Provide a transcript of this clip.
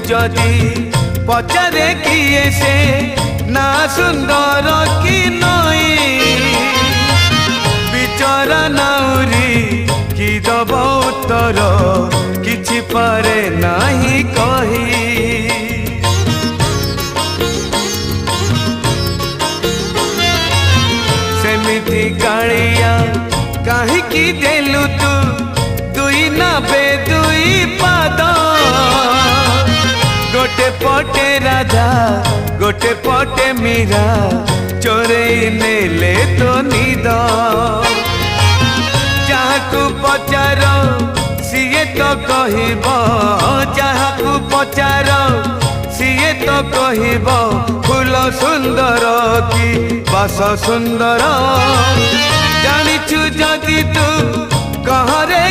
जदि पचारे किए से ना सुंदर कि नई बिचरा नाउरी कि दब उत्तर किछि पारे नाही कही सेमिति कालिया काहीकि देलु तू दुई नाबे दुई पाद गोटे पटे राधा गोटे पटे मीरा चोरई नेले तो निद जहाकू पचार सीए तो कहब जहाकू पचार सीए तो कहब फूल सुंदर कि बास सुंदर जानिछु जदि तू कहरे